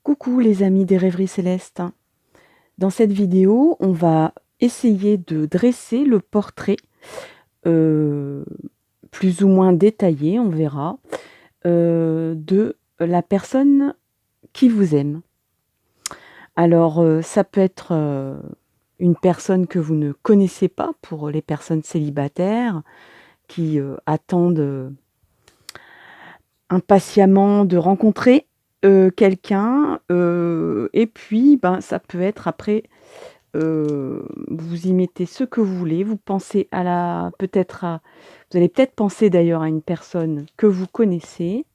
Coucou les amis des rêveries célestes. Dans cette vidéo, on va essayer de dresser le portrait plus ou moins détaillé, on verra, de la personne qui vous aime. Alors, ça peut être une personne que vous ne connaissez pas pour les personnes célibataires qui attendent impatiemment de rencontrer quelqu'un, et puis ça peut être après, vous y mettez ce que vous voulez, vous pensez à la peut-être à vous allez peut-être penser d'ailleurs à une personne que vous connaissez.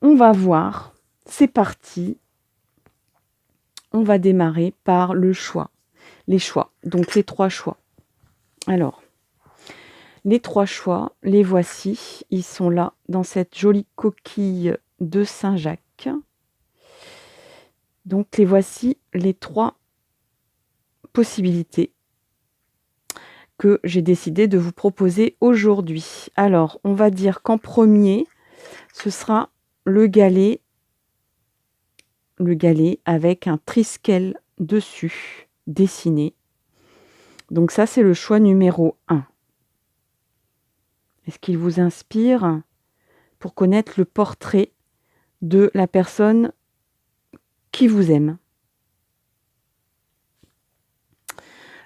On va voir, c'est parti. On va démarrer par le choix, les choix, donc les 3 choix. Alors, les 3 choix, les voici, ils sont là dans cette jolie coquille de Saint-Jacques. Donc les voici les 3 possibilités que j'ai décidé de vous proposer aujourd'hui. Alors, on va dire qu'en premier, ce sera le galet avec un triskel dessus, dessiné. Donc ça, c'est le choix numéro 1. Est-ce qu'il vous inspire pour connaître le portrait de la personne qui vous aime?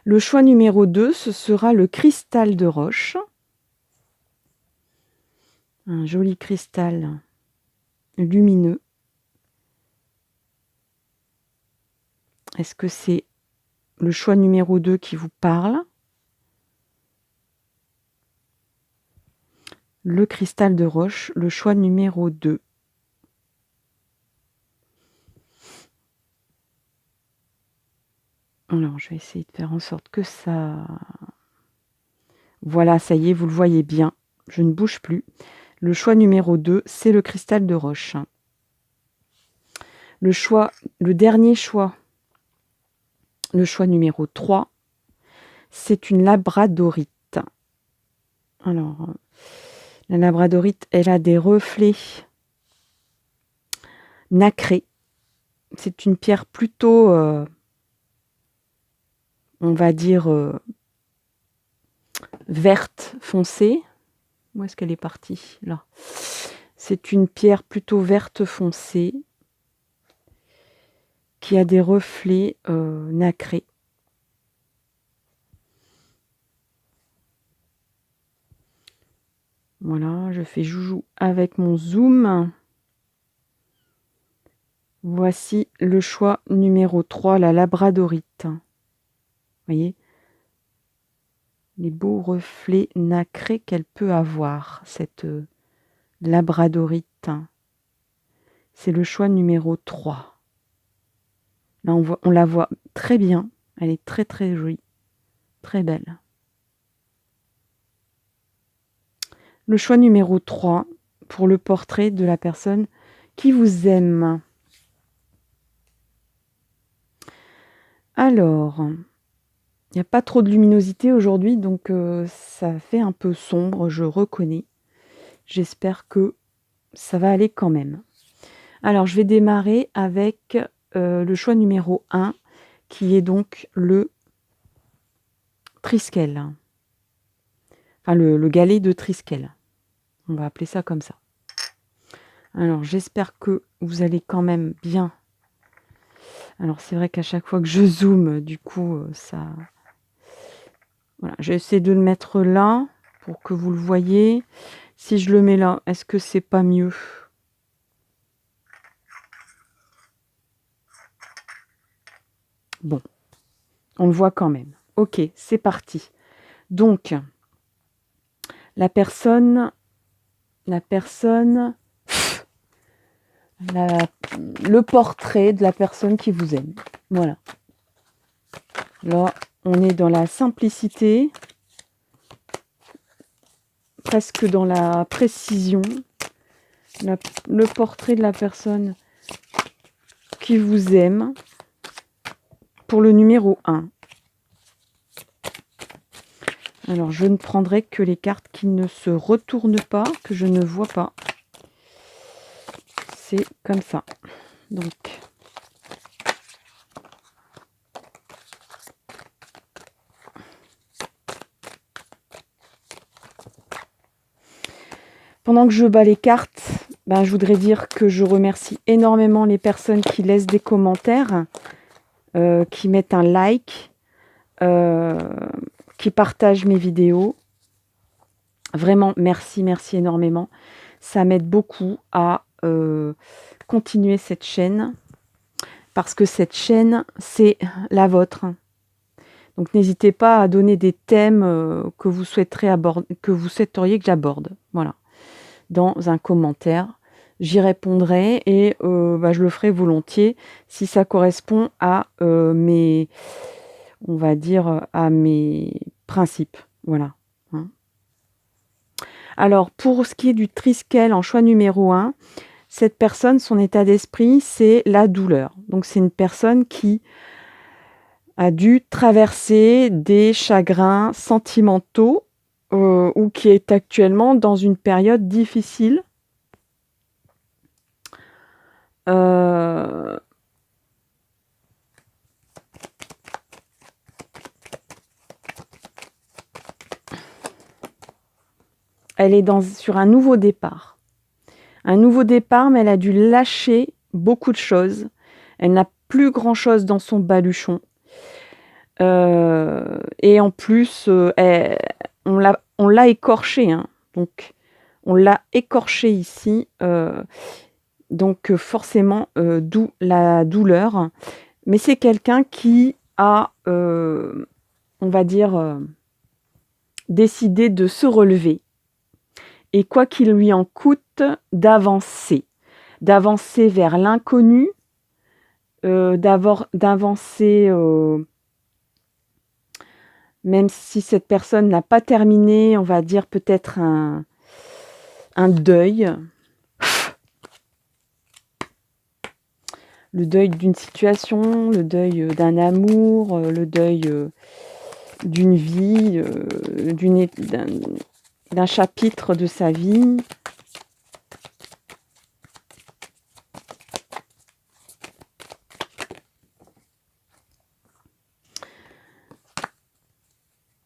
Le choix numéro 2, ce sera le cristal de roche. Un joli cristal lumineux. Est-ce que c'est le choix numéro 2 qui vous parle? Le cristal de roche, le choix numéro 2. Alors, je vais essayer de faire en sorte que ça... Voilà, ça y est, vous le voyez bien. Je ne bouge plus. Le choix numéro 2, c'est le cristal de roche. Le dernier choix, le choix numéro 3, c'est une labradorite. Alors, la labradorite, elle a des reflets nacrés. C'est une pierre plutôt, on va dire, verte foncée. Où est-ce qu'elle est partie? Là. C'est une pierre plutôt verte foncée qui a des reflets nacrés. Voilà, je fais joujou avec mon zoom. Voici le choix numéro 3, la labradorite. Vous voyez les beaux reflets nacrés qu'elle peut avoir, cette labradorite. C'est le choix numéro 3. Là, on la voit très bien. Elle est très très jolie, très belle. Le choix numéro 3 pour le portrait de la personne qui vous aime. Alors, il n'y a pas trop de luminosité aujourd'hui, donc ça fait un peu sombre, je reconnais. J'espère que ça va aller quand même. Alors, je vais démarrer avec le choix numéro 1, qui est donc le triskel. Enfin, le galet de triskel. On va appeler ça comme ça. Alors, j'espère que vous allez quand même bien. Alors, c'est vrai qu'à chaque fois que je zoome, du coup, ça... Voilà, j'essaie de le mettre là pour que vous le voyez. Si je le mets là, est-ce que c'est pas mieux? Bon, on le voit quand même. Ok, c'est parti. Donc, le portrait de la personne qui vous aime. Voilà. Là, on est dans la simplicité, presque dans la précision. Le portrait de la personne qui vous aime pour le numéro 1. Alors, je ne prendrai que les cartes qui ne se retournent pas, que je ne vois pas. C'est comme ça. Donc, pendant que je bats les cartes, ben, je voudrais dire que je remercie énormément les personnes qui laissent des commentaires, qui mettent un like, qui partagent mes vidéos. Vraiment, merci, merci énormément. Ça m'aide beaucoup à continuer cette chaîne, parce que cette chaîne, c'est la vôtre. Donc n'hésitez pas à donner des thèmes que vous souhaiteriez que j'aborde. Voilà. Dans un commentaire, j'y répondrai et je le ferai volontiers si ça correspond à mes, on va dire, à mes principes. Voilà. Hein. Alors, pour ce qui est du Triskel en choix numéro 1, cette personne, son état d'esprit, c'est la douleur. Donc, c'est une personne qui a dû traverser des chagrins sentimentaux ou qui est actuellement dans une période difficile. Elle est sur un nouveau départ. Un nouveau départ, mais elle a dû lâcher beaucoup de choses. Elle n'a plus grand-chose dans son baluchon. Et en plus, on l'a écorché. Hein. Donc, on l'a écorché ici. Donc, forcément, d'où la douleur. Mais c'est quelqu'un qui a, on va dire, décidé de se relever. Et quoi qu'il lui en coûte, d'avancer vers l'inconnu, d'avancer, même si cette personne n'a pas terminé, on va dire peut-être un deuil. Le deuil d'une situation, le deuil d'un amour, le deuil d'une vie, d'un chapitre de sa vie.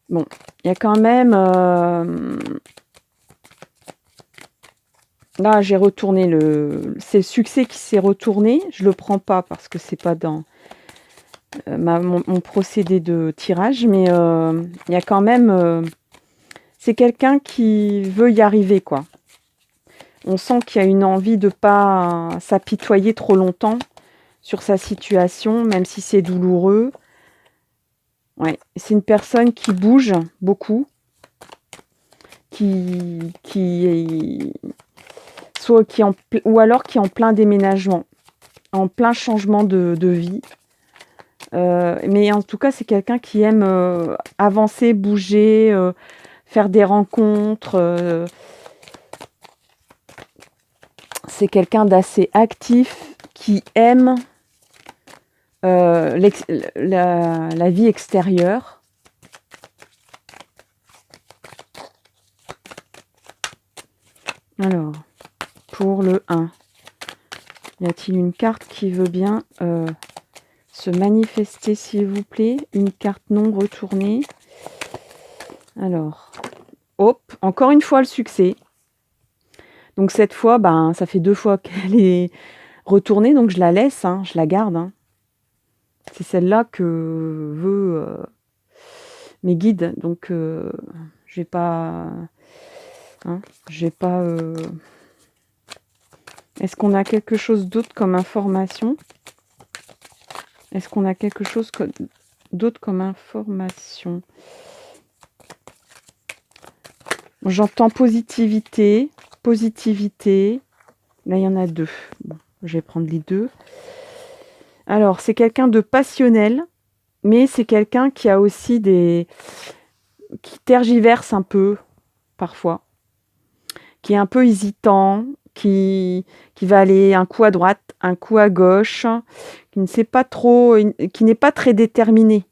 Bon, il y a quand même... Là, j'ai retourné c'est le succès qui s'est retourné. Je le prends pas parce que c'est pas dans mon procédé de tirage, mais il y a quand même... c'est quelqu'un qui veut y arriver, quoi. On sent qu'il y a une envie de pas s'apitoyer trop longtemps sur sa situation, même si c'est douloureux. Ouais, c'est une personne qui bouge beaucoup, ou alors qui est en plein déménagement, en plein changement de vie. Mais en tout cas, c'est quelqu'un qui aime avancer, bouger, faire des rencontres. C'est quelqu'un d'assez actif qui aime la vie extérieure. Alors, pour le 1, y a-t-il une carte qui veut bien se manifester, s'il vous plaît? Une carte non retournée. Alors, hop, encore une fois le succès. Donc cette fois, ça fait 2 fois qu'elle est retournée, donc je la laisse, hein, je la garde. Hein. C'est celle-là que veut mes guides, donc j'ai pas... Hein, j'ai pas... Est-ce qu'on a quelque chose d'autre comme information? Est-ce qu'on a quelque chose d'autre comme information? J'entends positivité. Là, il y en a 2. Bon, je vais prendre les 2. Alors, c'est quelqu'un de passionnel, mais c'est quelqu'un qui a aussi qui tergiverse un peu, parfois. Qui est un peu hésitant, qui va aller un coup à droite, un coup à gauche, qui ne sait pas trop, qui n'est pas très déterminé.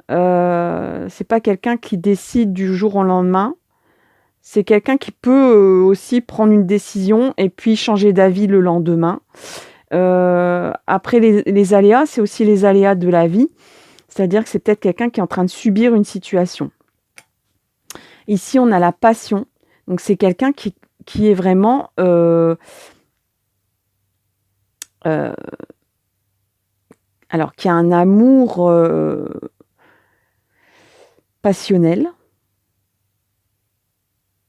C'est pas quelqu'un qui décide du jour au lendemain. C'est quelqu'un qui peut aussi prendre une décision et puis changer d'avis le lendemain. Après les aléas, c'est aussi les aléas de la vie. C'est-à-dire que c'est peut-être quelqu'un qui est en train de subir une situation. Ici, on a la passion. Donc, c'est quelqu'un qui est vraiment alors qui a un amour passionnel.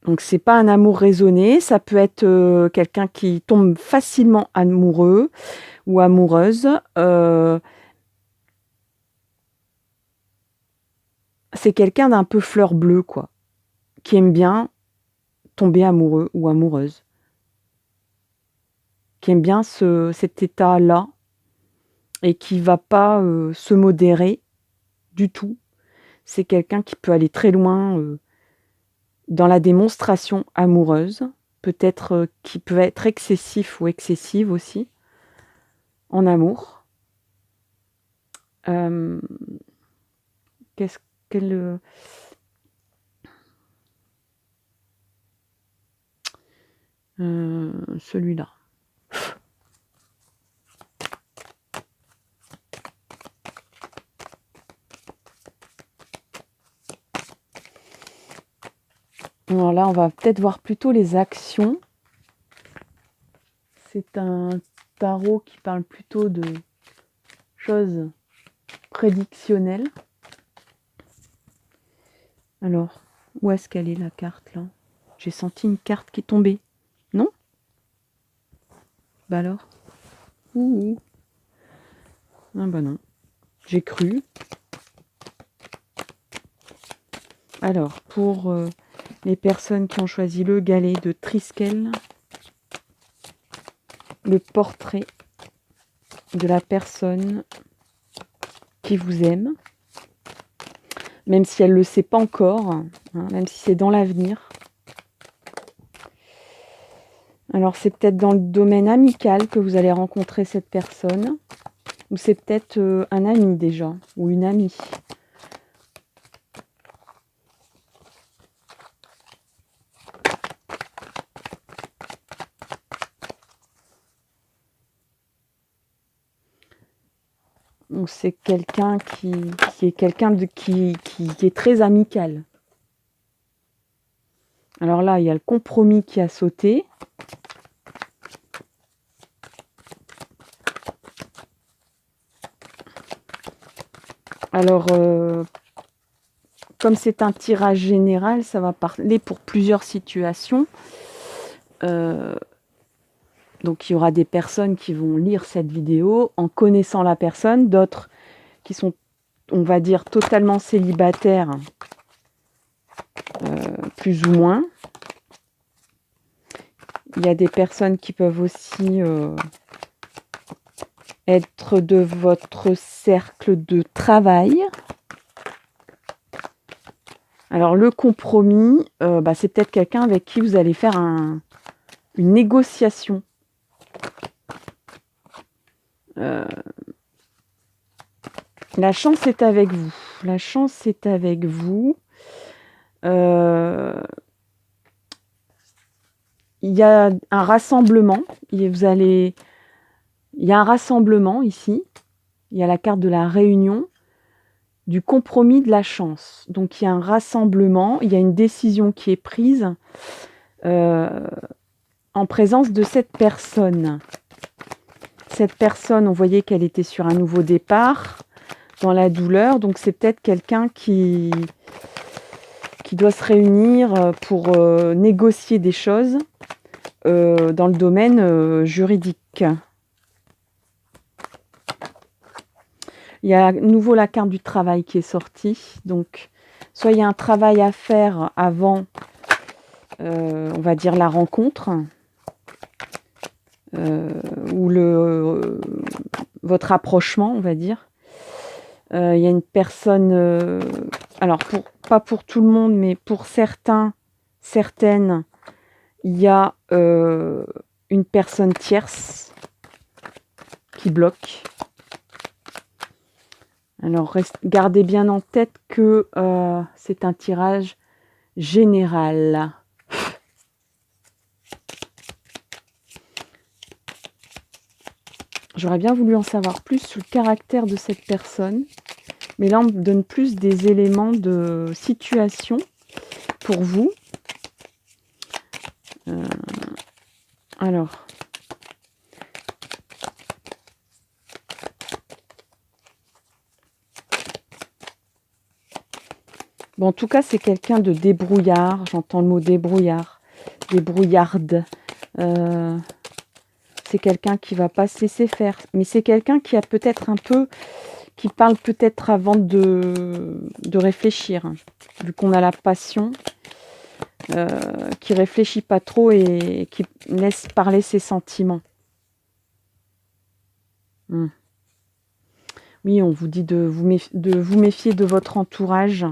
Donc, c'est pas un amour raisonné. Ça peut être quelqu'un qui tombe facilement amoureux ou amoureuse. C'est quelqu'un d'un peu fleur bleue, quoi, qui aime bien tomber amoureux ou amoureuse, qui aime bien cet état-là et qui va pas se modérer du tout. C'est quelqu'un qui peut aller très loin dans la démonstration amoureuse, peut-être qui peut être excessif ou excessive aussi en amour. Qu'est-ce qu'elle... celui-là. Alors là, on va peut-être voir plutôt les actions. C'est un tarot qui parle plutôt de choses prédictionnelles. Alors, où est-ce qu'elle est la carte là? J'ai senti une carte qui est tombée. Non? Bah alors? Ouh. Ah bah non. J'ai cru. Alors, pour les personnes qui ont choisi le galet de Triskel, le portrait de la personne qui vous aime, même si elle ne le sait pas encore, hein, même si c'est dans l'avenir. Alors, c'est peut-être dans le domaine amical que vous allez rencontrer cette personne, ou c'est peut-être un ami déjà, ou une amie. Donc, c'est quelqu'un qui est quelqu'un qui est très amical. Alors là, il y a le compromis qui a sauté. Alors, comme c'est un tirage général, ça va parler pour plusieurs situations. Donc, il y aura des personnes qui vont lire cette vidéo en connaissant la personne, d'autres qui sont, on va dire, totalement célibataires, plus ou moins. Il y a des personnes qui peuvent aussi être de votre cercle de travail. Alors, le compromis, c'est peut-être quelqu'un avec qui vous allez faire une négociation. La chance est avec vous. La chance est avec vous. Il y a un rassemblement. Il y a un rassemblement ici. Il y a la carte de la réunion, du compromis, de la chance. Donc, il y a un rassemblement. Il y a une décision qui est prise en présence de cette personne. Cette personne, on voyait qu'elle était sur un nouveau départ, dans la douleur. Donc, c'est peut-être quelqu'un qui doit se réunir pour négocier des choses dans le domaine juridique. Il y a à nouveau la carte du travail qui est sortie. Donc, soit il y a un travail à faire avant, on va dire, la rencontre, ou votre approchement, on va dire. Il y a une personne, alors pas pour tout le monde, mais pour certaines, il y a une personne tierce qui bloque. Alors, gardez bien en tête que c'est un tirage général. J'aurais bien voulu en savoir plus sur le caractère de cette personne, mais là, on me donne plus des éléments de situation pour vous. Alors. Bon, en tout cas, c'est quelqu'un de débrouillard. J'entends le mot débrouillard, débrouillarde. C'est quelqu'un qui va pas se laisser faire. Mais c'est quelqu'un qui a peut-être un peu, qui parle peut-être avant de réfléchir, hein. Vu qu'on a la passion, qui réfléchit pas trop et qui laisse parler ses sentiments. Oui, on vous dit de vous méfier de votre entourage.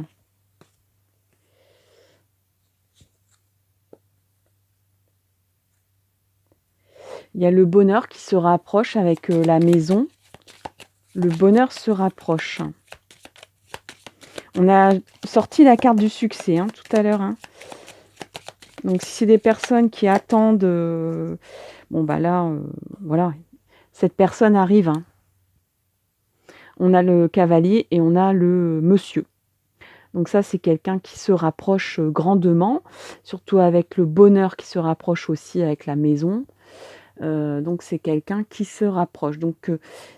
Il y a le bonheur qui se rapproche avec la maison. Le bonheur se rapproche. On a sorti la carte du succès tout à l'heure. Donc, si c'est des personnes qui attendent... bon, bah là, voilà. Cette personne arrive. On a le cavalier et on a le monsieur. Donc ça, c'est quelqu'un qui se rapproche grandement, surtout avec le bonheur qui se rapproche aussi avec la maison. Donc c'est quelqu'un qui se rapproche. Donc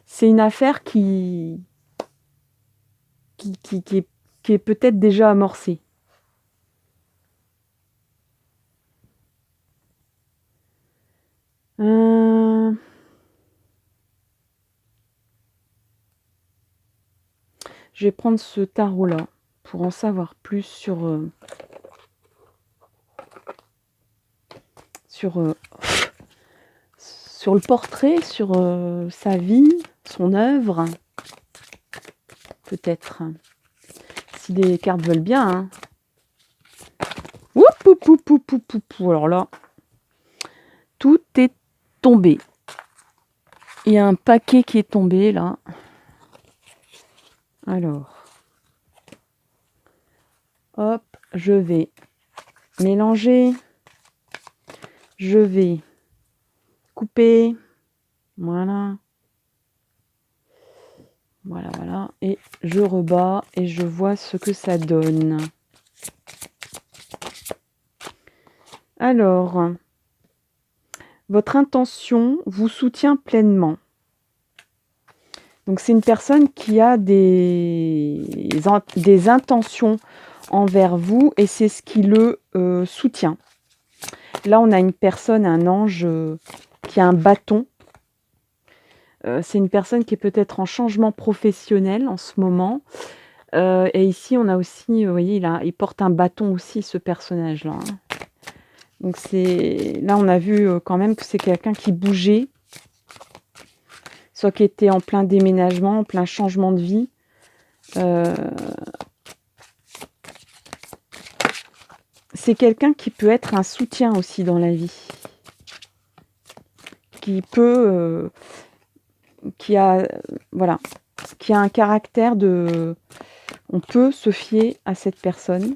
c'est une affaire qui est peut-être déjà amorcée. Je vais prendre ce tarot-là pour en savoir plus sur le portrait, sur sa vie, son œuvre. Peut-être. Si les cartes veulent bien. Alors là, tout est tombé. Il y a un paquet qui est tombé là. Alors, hop, je vais mélanger. Je vais couper. Voilà. Voilà. Et je rebats et je vois ce que ça donne. Alors, votre intention vous soutient pleinement. Donc, c'est une personne qui a des intentions envers vous et c'est ce qui le soutient. Là, on a une personne, un ange qui a un bâton. C'est une personne qui est peut-être en changement professionnel en ce moment. Et ici, on a aussi, vous voyez, il porte un bâton aussi, ce personnage-là. Donc, là, on a vu quand même que c'est quelqu'un qui bougeait, soit qui était en plein déménagement, en plein changement de vie. C'est quelqu'un qui peut être un soutien aussi dans la vie. Qui peut... qui a un caractère de... On peut se fier à cette personne.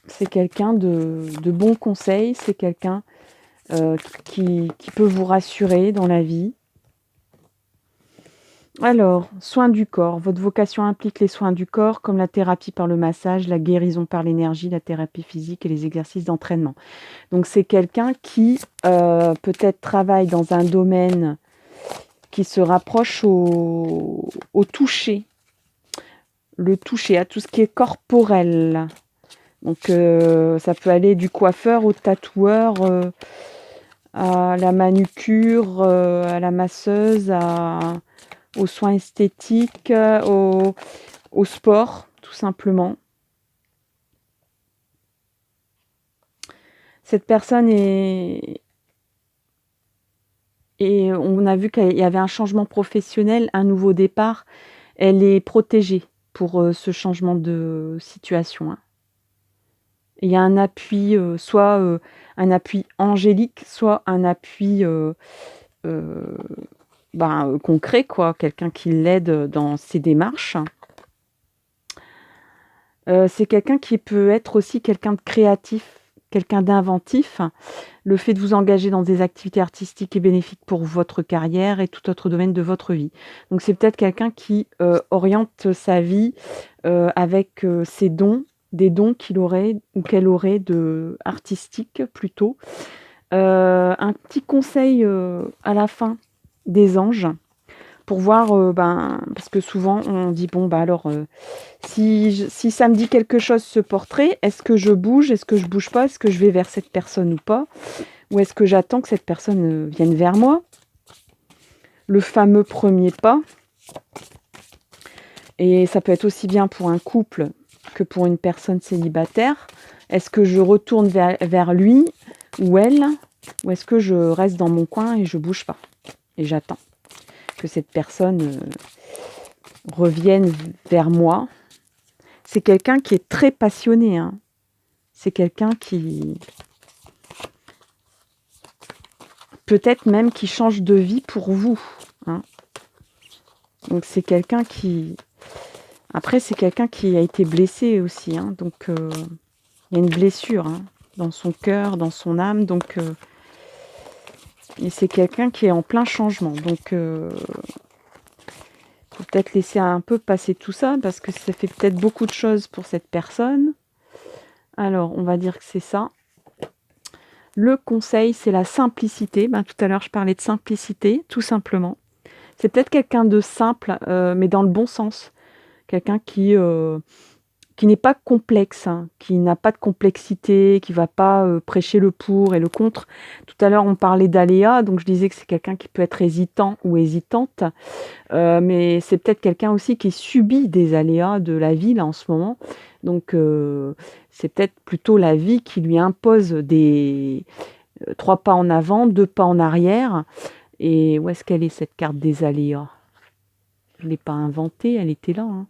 C'est quelqu'un de bon conseil, c'est quelqu'un qui peut vous rassurer dans la vie. Alors, soins du corps. Votre vocation implique les soins du corps, comme la thérapie par le massage, la guérison par l'énergie, la thérapie physique et les exercices d'entraînement. Donc, c'est quelqu'un qui peut-être travaille dans un domaine qui se rapproche au toucher. Le toucher, à tout ce qui est corporel. Donc, ça peut aller du coiffeur au tatoueur, à la manucure, à la masseuse, aux soins esthétiques, au sport, tout simplement. Cette personne est... Et on a vu qu'il y avait un changement professionnel, un nouveau départ. Elle est protégée pour ce changement de situation. Il y a un appui, soit un appui angélique, soit un appui concret, quoi, quelqu'un qui l'aide dans ses démarches. C'est quelqu'un qui peut être aussi quelqu'un de créatif, quelqu'un d'inventif. Le fait de vous engager dans des activités artistiques est bénéfique pour votre carrière et tout autre domaine de votre vie. Donc c'est peut-être quelqu'un qui oriente sa vie avec ses dons, des dons qu'il aurait ou qu'elle aurait de artistiques plutôt. Un petit conseil à la fin des anges pour voir, parce que souvent on dit bon bah alors si ça me dit quelque chose ce portrait, est-ce que je bouge, est-ce que je bouge pas, est-ce que je vais vers cette personne ou pas, ou est-ce que j'attends que cette personne vienne vers moi? Le fameux premier pas. Et ça peut être aussi bien pour un couple que pour une personne célibataire. Est-ce que je retourne vers lui ou elle, ou est-ce que je reste dans mon coin et je bouge pas et j'attends que cette personne revienne vers moi? C'est quelqu'un qui est très passionné, hein. C'est quelqu'un qui peut-être même qui change de vie pour vous, hein. Donc c'est quelqu'un qui... Après, c'est quelqu'un qui a été blessé aussi, hein. Donc il y a une blessure, hein, dans son cœur, dans son âme. Donc et c'est quelqu'un qui est en plein changement. Donc faut peut-être laisser un peu passer tout ça parce que ça fait peut-être beaucoup de choses pour cette personne. Alors, on va dire que c'est ça. Le conseil, c'est la simplicité. Tout à l'heure, je parlais de simplicité, tout simplement. C'est peut-être quelqu'un de simple, mais dans le bon sens. Quelqu'un qui n'est pas complexe, hein, qui n'a pas de complexité, qui ne va pas prêcher le pour et le contre. Tout à l'heure, on parlait d'aléas, donc je disais que c'est quelqu'un qui peut être hésitant ou hésitante. Mais c'est peut-être quelqu'un aussi qui subit des aléas de la vie là en ce moment. Donc c'est peut-être plutôt la vie qui lui impose des 3 pas en avant, 2 pas en arrière. Et où est-ce qu'elle est cette carte des aléas? Je ne l'ai pas inventée, elle était là, hein.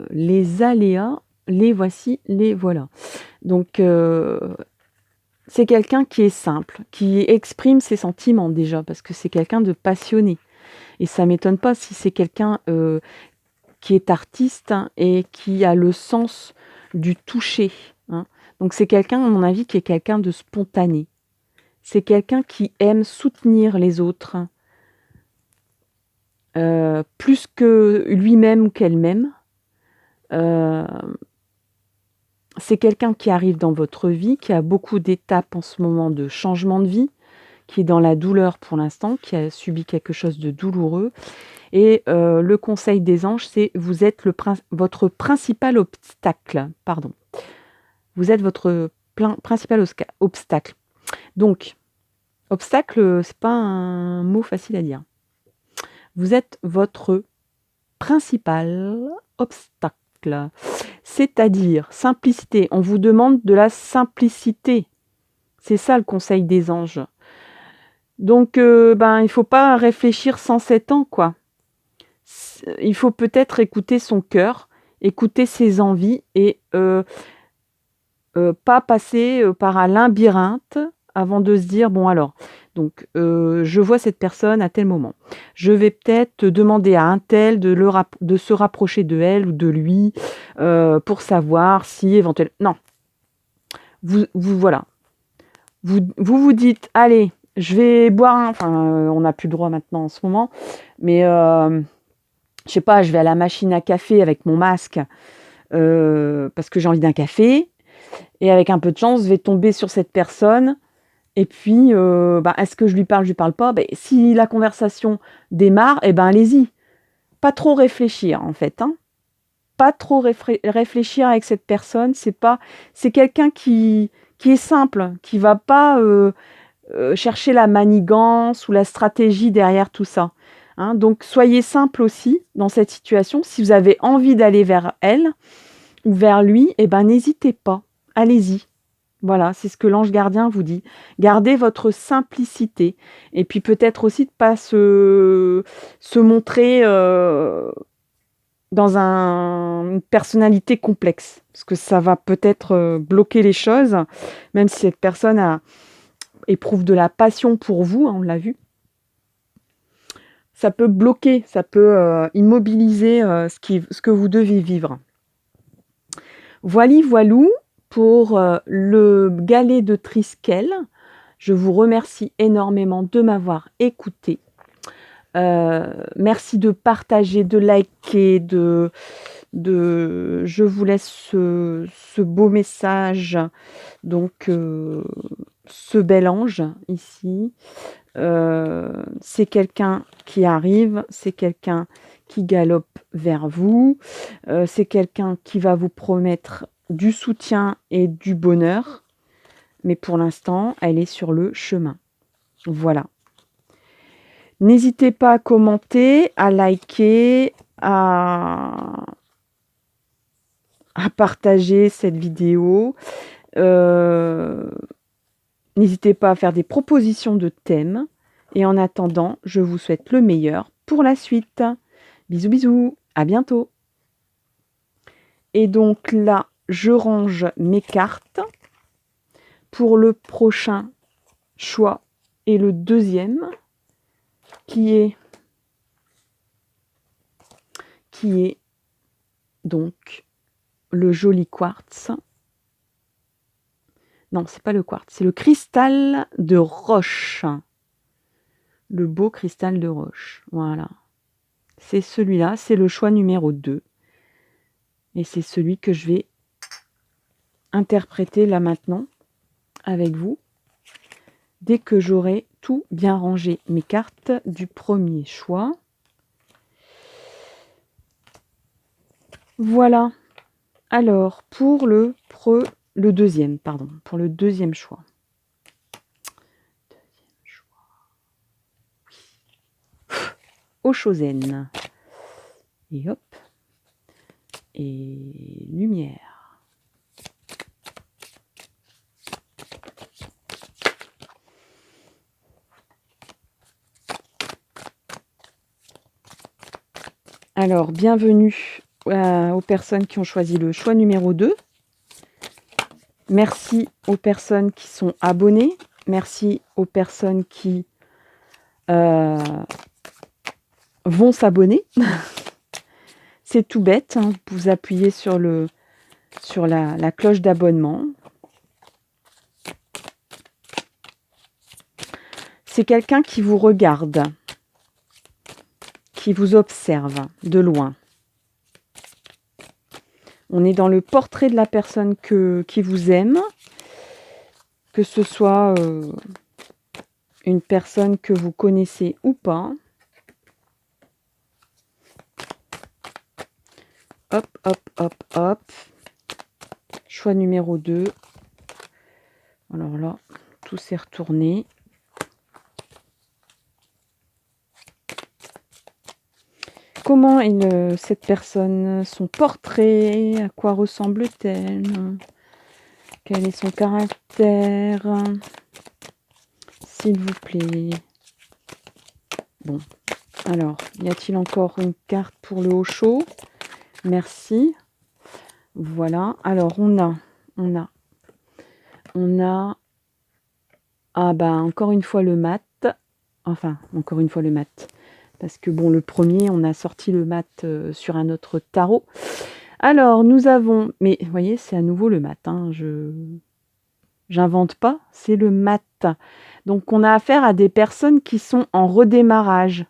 Les aléas, les voici, les voilà. Donc c'est quelqu'un qui est simple, qui exprime ses sentiments déjà, parce que c'est quelqu'un de passionné. Et ça m'étonne pas si c'est quelqu'un qui est artiste, hein, et qui a le sens du toucher, hein. Donc c'est quelqu'un, à mon avis, qui est quelqu'un de spontané. C'est quelqu'un qui aime soutenir les autres, plus que lui-même ou qu'elle-même. C'est quelqu'un qui arrive dans votre vie, qui a beaucoup d'étapes en ce moment de changement de vie, qui est dans la douleur pour l'instant, qui a subi quelque chose de douloureux. Et le conseil des anges, c'est vous êtes votre principal obstacle. Pardon. Vous êtes votre principal obstacle. Donc, obstacle, c'est pas un mot facile à dire. Vous êtes votre principal obstacle. C'est-à-dire simplicité. On vous demande de la simplicité. C'est ça le conseil des anges. Donc, il ne faut pas réfléchir 107 ans, quoi. Il faut peut-être écouter son cœur, écouter ses envies et pas passer par un labyrinthe avant de se dire, bon alors, donc je vois cette personne à tel moment. Je vais peut-être demander à un tel de se rapprocher de elle ou de lui pour savoir si éventuellement... Non, voilà. Vous dites, allez, je vais boire enfin, on n'a plus le droit maintenant en ce moment, mais je sais pas, je vais à la machine à café avec mon masque parce que j'ai envie d'un café, et avec un peu de chance, je vais tomber sur cette personne, et puis, est-ce que je lui parle pas? Si la conversation démarre, allez-y. Pas trop réfléchir, en fait, hein. Pas trop réfléchir avec cette personne, c'est quelqu'un qui est simple, qui va pas chercher la manigance ou la stratégie derrière tout ça, hein. Donc soyez simple aussi dans cette situation. Si vous avez envie d'aller vers elle ou vers lui, n'hésitez pas, allez-y. Voilà, c'est ce que l'ange gardien vous dit. Gardez votre simplicité. Et puis peut-être aussi de ne pas se montrer dans une personnalité complexe. Parce que ça va peut-être bloquer les choses, même si cette personne éprouve de la passion pour vous, hein, on l'a vu. Ça peut bloquer, ça peut immobiliser ce que vous devez vivre. Voilou pour le galet de Triskel. Je vous remercie énormément de m'avoir écouté. Merci de partager, de liker, je vous laisse ce beau message, donc ce bel ange ici. C'est quelqu'un qui arrive, c'est quelqu'un qui galope vers vous, c'est quelqu'un qui va vous promettre du soutien et du bonheur, mais pour l'instant, elle est sur le chemin. Voilà. N'hésitez pas à commenter, à liker, à partager cette vidéo. N'hésitez pas à faire des propositions de thèmes. Et en attendant, je vous souhaite le meilleur pour la suite. Bisous, bisous, à bientôt. Et donc là, je range mes cartes pour le prochain choix et le deuxième qui est donc le joli quartz. Non, c'est pas le quartz, c'est le cristal de roche. Le beau cristal de roche. Voilà. C'est celui-là, c'est le choix numéro 2. Et c'est celui que je vais interpréter là maintenant avec vous. Dès que j'aurai tout bien rangé mes cartes du premier choix. Voilà. Alors, pour le deuxième choix. Oshozen. Et hop. Et lumière. Alors, bienvenue aux personnes qui ont choisi le choix numéro 2. Merci aux personnes qui sont abonnées. Merci aux personnes qui vont s'abonner. C'est tout bête, hein. Vous appuyez sur la cloche d'abonnement. C'est quelqu'un qui vous regarde, qui vous observe de loin. On est dans le portrait de la personne qui vous aime, que ce soit une personne que vous connaissez ou pas. Hop, hop, hop, hop. Choix numéro 2. Alors là, tout s'est retourné. Comment est cette personne, son portrait, à quoi ressemble-t-elle? Quel est son caractère? S'il vous plaît. Bon, alors, y a-t-il encore une carte pour le Osho? Merci. Voilà, alors on a... Ah bah, encore une fois le mat. Enfin, encore une fois le mat. Parce que bon, le premier, on a sorti le mat sur un autre tarot. Alors, nous avons... Mais, vous voyez, c'est à nouveau le mat. Hein, j'invente pas, c'est le mat. Donc, on a affaire à des personnes qui sont en redémarrage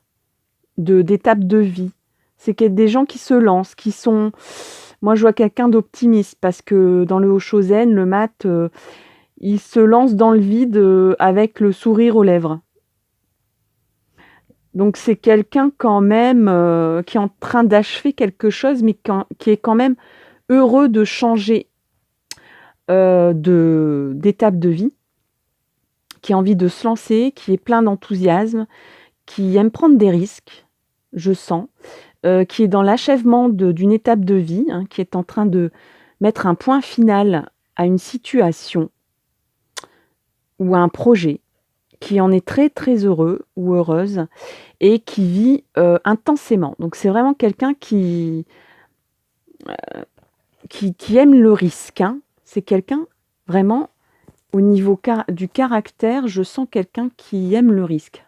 d'étapes de vie. C'est des gens qui se lancent, qui sont... Moi, je vois quelqu'un d'optimiste parce que dans le Oshozen, le mat, il se lance dans le vide avec le sourire aux lèvres. Donc c'est quelqu'un quand même qui est en train d'achever quelque chose, mais qui est quand même heureux de changer d'étape de vie, qui a envie de se lancer, qui est plein d'enthousiasme, qui aime prendre des risques, je sens, qui est dans l'achèvement d'une étape de vie, hein, qui est en train de mettre un point final à une situation ou à un projet, qui en est très très heureux ou heureuse et qui vit intensément. Donc c'est vraiment quelqu'un qui aime le risque. Hein. C'est quelqu'un vraiment, au niveau du caractère, je sens quelqu'un qui aime le risque.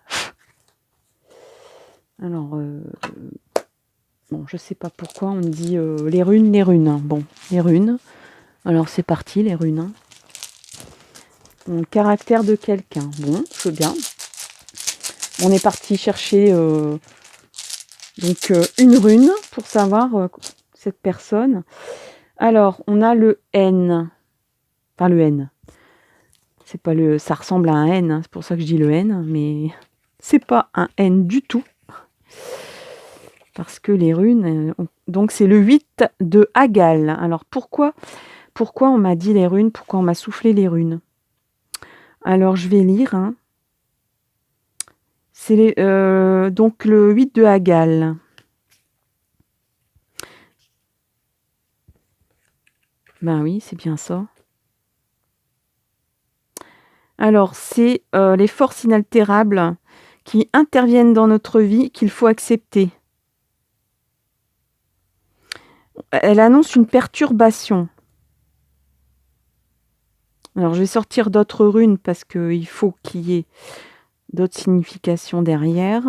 Alors, bon, je sais pas pourquoi on dit les runes. Hein. Bon, les runes, Alors c'est parti les runes. Hein. Le caractère de quelqu'un. Bon, c'est bien. On est parti chercher donc une rune pour savoir cette personne. Alors, on a le N. Enfin, le N. C'est pas le, ça ressemble à un N, hein, c'est pour ça que je dis le N, mais c'est pas un N du tout. Parce que les runes... donc, c'est le 8 de Hagal. Alors, pourquoi on m'a dit les runes? Pourquoi on m'a soufflé les runes? Alors, je vais lire. Hein. C'est donc le 8 de Hagal. Ben oui, c'est bien ça. Alors, c'est les forces inaltérables qui interviennent dans notre vie qu'il faut accepter. Elle annonce une perturbation. Alors, je vais sortir d'autres runes parce qu'il faut qu'il y ait d'autres significations derrière.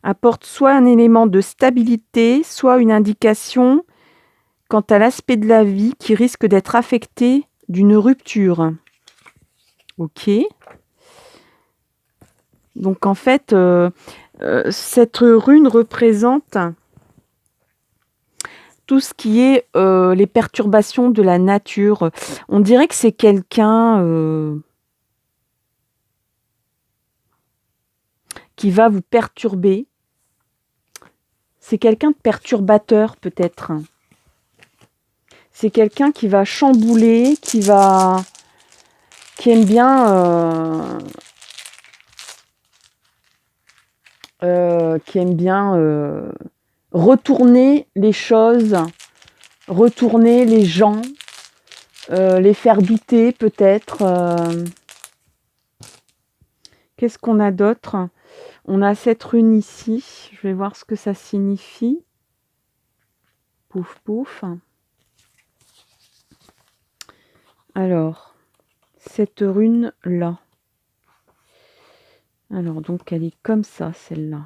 Apporte soit un élément de stabilité, soit une indication quant à l'aspect de la vie qui risque d'être affecté d'une rupture. Ok. Donc en fait, cette rune représente tout ce qui est les perturbations de la nature. On dirait que c'est quelqu'un qui va vous perturber. C'est quelqu'un de perturbateur peut-être. C'est quelqu'un qui va chambouler, qui aime bien retourner les choses, retourner les gens, les faire douter peut-être. Qu'est-ce qu'on a d'autre? On a cette rune ici. Je vais voir ce que ça signifie. Pouf, pouf. Alors, cette rune-là. Alors, donc, elle est comme ça, celle-là.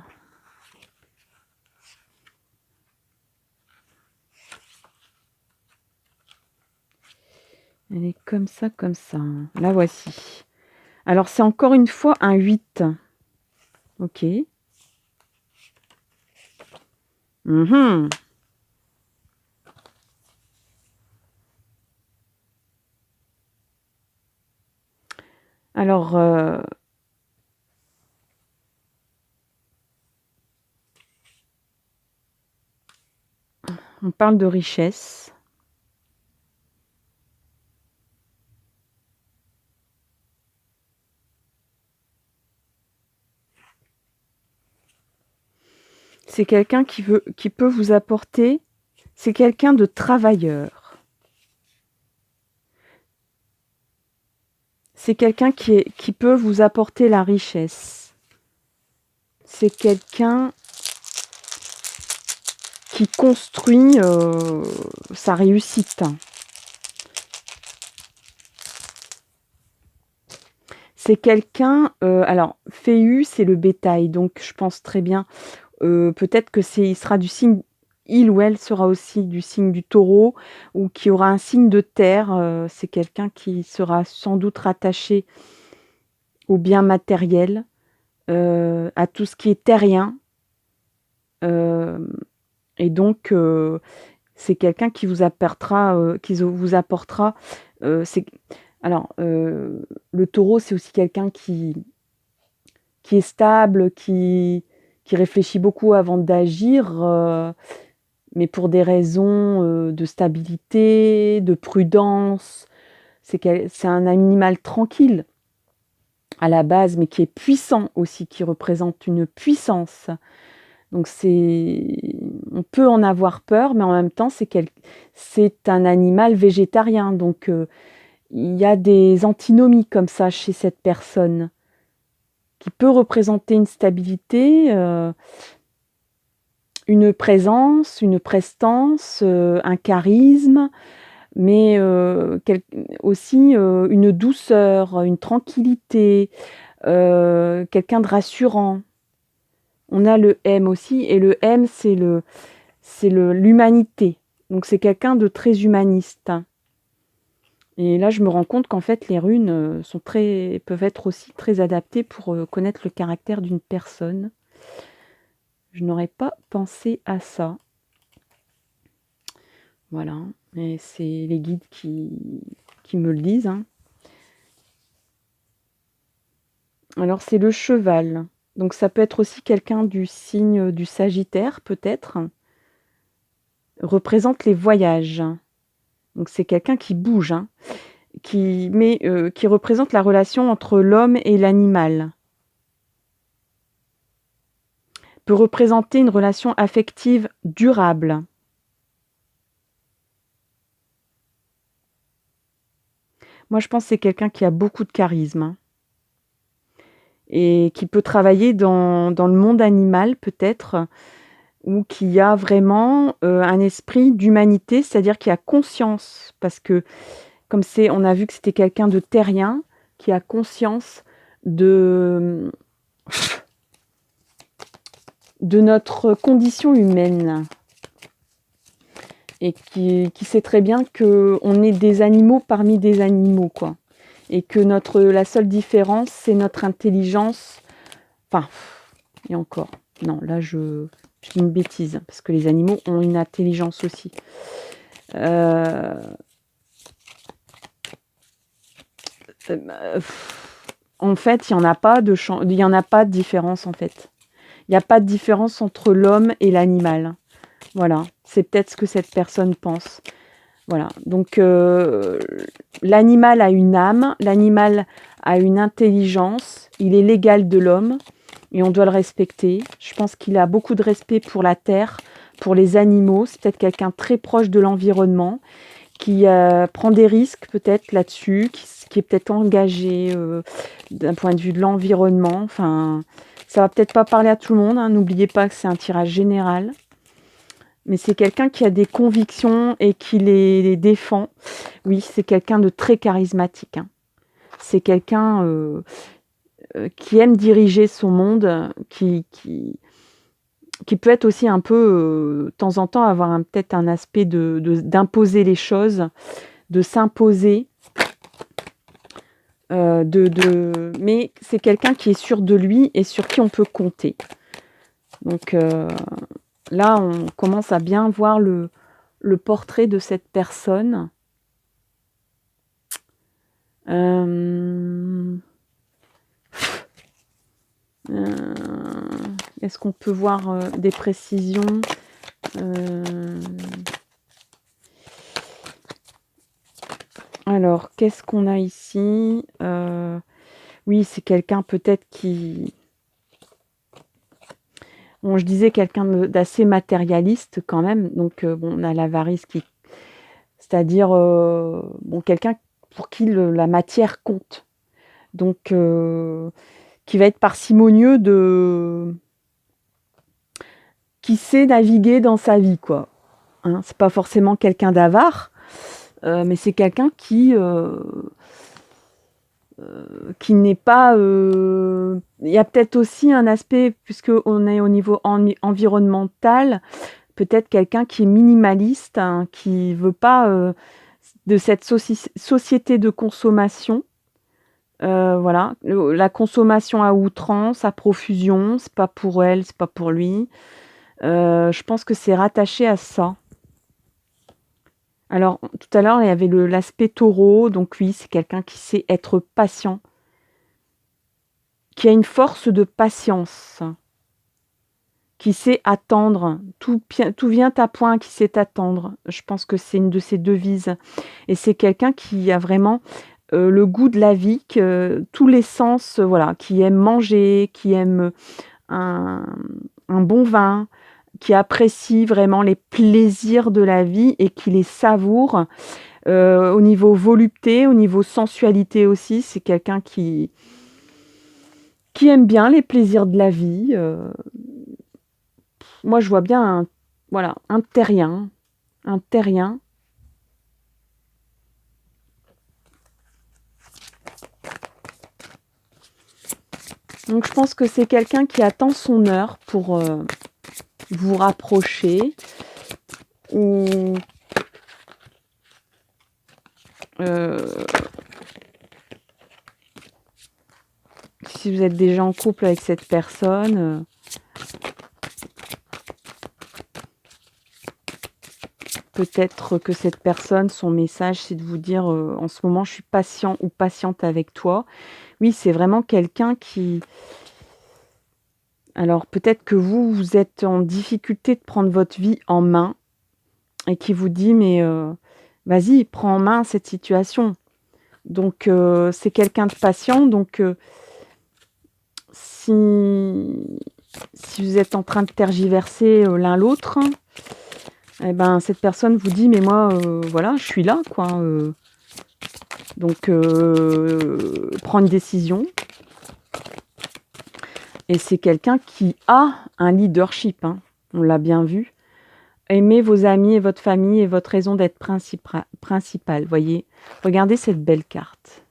Elle est comme ça, comme ça. La voici. Alors, c'est encore une fois un 8. Ok. Alors, on parle de richesse. C'est quelqu'un qui peut vous apporter, c'est quelqu'un de travailleur. C'est quelqu'un qui peut vous apporter la richesse. C'est quelqu'un qui construit sa réussite. C'est quelqu'un... alors, Féu, c'est le bétail, donc je pense très bien... peut-être que il sera du signe... Il ou elle sera aussi du signe du taureau ou qui aura un signe de terre. C'est quelqu'un qui sera sans doute rattaché aux biens matériels, à tout ce qui est terrien. Et donc, c'est quelqu'un qui vous apportera... Alors, le taureau, c'est aussi quelqu'un qui est stable, qui réfléchit beaucoup avant d'agir, mais pour des raisons de stabilité, de prudence. C'est un animal tranquille à la base, mais qui est puissant aussi, qui représente une puissance. Donc on peut en avoir peur, mais en même temps, c'est un animal végétarien. Donc il y a des antinomies comme ça chez cette personne, qui peut représenter une stabilité, une présence, une prestance, un charisme, mais aussi une douceur, une tranquillité, quelqu'un de rassurant. On a le M aussi, et le M, c'est l'humanité, Donc c'est quelqu'un de très humaniste. Et là, je me rends compte qu'en fait, les runes peuvent être aussi très adaptées pour connaître le caractère d'une personne. Je n'aurais pas pensé à ça. Voilà, et c'est les guides qui me le disent, hein. Alors c'est le cheval. Donc ça peut être aussi quelqu'un du signe du Sagittaire, peut-être. Représente les voyages. Donc c'est quelqu'un qui bouge, hein, qui représente la relation entre l'homme et l'animal. Peut représenter une relation affective durable. Moi, je pense que c'est quelqu'un qui a beaucoup de charisme, hein, et qui peut travailler dans le monde animal, peut-être, ou qui a vraiment un esprit d'humanité, c'est-à-dire qui a conscience, parce que comme on a vu que c'était quelqu'un de terrien, qui a conscience de notre condition humaine, et qui sait très bien qu'on est des animaux parmi des animaux, quoi. Et que la seule différence, c'est notre intelligence. Enfin, et encore. Non, là, je dis une bêtise, parce que les animaux ont une intelligence aussi. En fait, il n'y en a pas de différence, en fait. Il n'y a pas de différence entre l'homme et l'animal. Voilà, c'est peut-être ce que cette personne pense. Voilà, donc l'animal a une âme, l'animal a une intelligence, il est l'égal de l'homme et on doit le respecter. Je pense qu'il a beaucoup de respect pour la terre, pour les animaux. C'est peut-être quelqu'un très proche de l'environnement, qui prend des risques peut-être là-dessus, qui est peut-être engagé d'un point de vue de l'environnement. Enfin, ça va peut-être pas parler à tout le monde, hein. N'oubliez pas que c'est un tirage général. Mais c'est quelqu'un qui a des convictions et qui les défend. Oui, c'est quelqu'un de très charismatique, hein. C'est quelqu'un qui aime diriger son monde, qui peut être aussi un peu, de temps en temps, avoir peut-être un aspect d'imposer les choses, de s'imposer. Mais c'est quelqu'un qui est sûr de lui et sur qui on peut compter. Donc là, on commence à bien voir le portrait de cette personne. Est-ce qu'on peut voir des précisions? Alors, qu'est-ce qu'on a ici? Oui, c'est quelqu'un peut-être qui... Bon, je disais quelqu'un d'assez matérialiste quand même. Donc, bon, on a l'avarice qui... C'est-à-dire, bon, quelqu'un pour qui la matière compte. Donc, qui va être parcimonieux qui sait naviguer dans sa vie, quoi. Hein, c'est pas forcément quelqu'un d'avare, mais c'est quelqu'un qui n'est pas... Il y a peut-être aussi un aspect, puisqu'on est au niveau environnemental, peut-être quelqu'un qui est minimaliste, hein, qui veut pas de cette société de consommation. Voilà, la consommation à outrance, à profusion, c'est pas pour elle, c'est pas pour lui. Je pense que c'est rattaché à ça. Alors, tout à l'heure, il y avait l'aspect taureau. Donc oui, c'est quelqu'un qui sait être patient, qui a une force de patience, qui sait attendre. Tout vient à point, qui sait attendre. Je pense que c'est une de ses devises. Et c'est quelqu'un qui a vraiment le goût de la vie, tous les sens, voilà, qui aime manger, qui aime un bon vin, qui apprécie vraiment les plaisirs de la vie et qui les savoure. Au niveau volupté, au niveau sensualité aussi, c'est quelqu'un qui aime bien les plaisirs de la vie. Moi, je vois bien un terrien. Un terrien. Donc, je pense que c'est quelqu'un qui attend son heure pour vous rapprocher, ou Heu, si vous êtes déjà en couple avec cette personne, peut-être que cette personne, son message, c'est de vous dire, «En ce moment, je suis patient ou patiente avec toi». Oui, c'est vraiment quelqu'un qui alors peut-être que vous, vous êtes en difficulté de prendre votre vie en main et qui vous dit: «Mais, vas-y, prends en main cette situation». Donc, c'est quelqu'un de patient, donc, si vous êtes en train de tergiverser, l'un l'autre, et ben, cette personne vous dit: «Mais moi, voilà, je suis là, quoi, donc, prends une décision». Et c'est quelqu'un qui a un leadership, hein, on l'a bien vu. Aimez vos amis et votre famille est votre raison d'être principale, voyez? Regardez cette belle carte.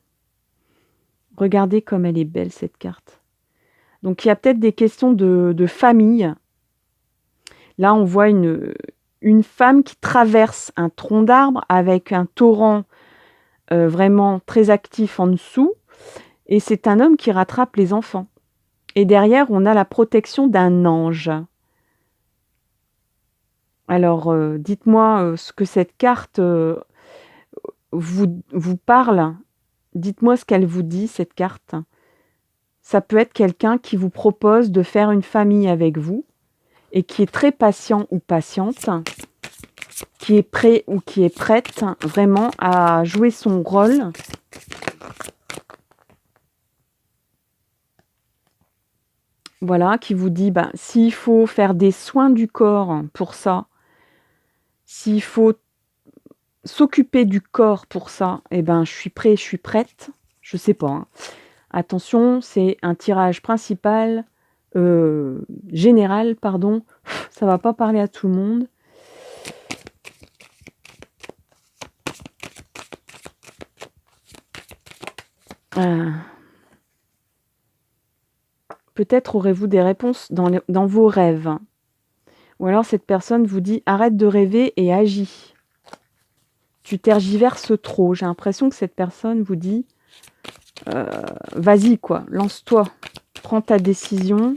Regardez comme elle est belle cette carte. Donc il y a peut-être des questions de famille. Là, on voit une femme qui traverse un tronc d'arbre avec un torrent, vraiment très actif en dessous et c'est un homme qui rattrape les enfants et derrière, on a la protection d'un ange. Alors, dites-moi, ce que cette carte, vous parle. Dites-moi ce qu'elle vous dit, cette carte. Ça peut être quelqu'un qui vous propose de faire une famille avec vous et qui est très patient ou patiente, qui est prêt ou qui est prête vraiment à jouer son rôle. Voilà, qui vous dit, ben, s'il faut faire des soins du corps pour ça, s'il faut s'occuper du corps pour ça, eh ben, je suis prêt, je suis prête. Je sais pas, hein. Attention, c'est un tirage principal, général, pardon. Ça va pas parler à tout le monde. Heu, peut-être aurez-vous des réponses dans vos rêves. Ou alors cette personne vous dit: «Arrête de rêver et agis. Tu tergiverses trop». J'ai l'impression que cette personne vous dit, «Vas-y quoi, lance-toi, prends ta décision,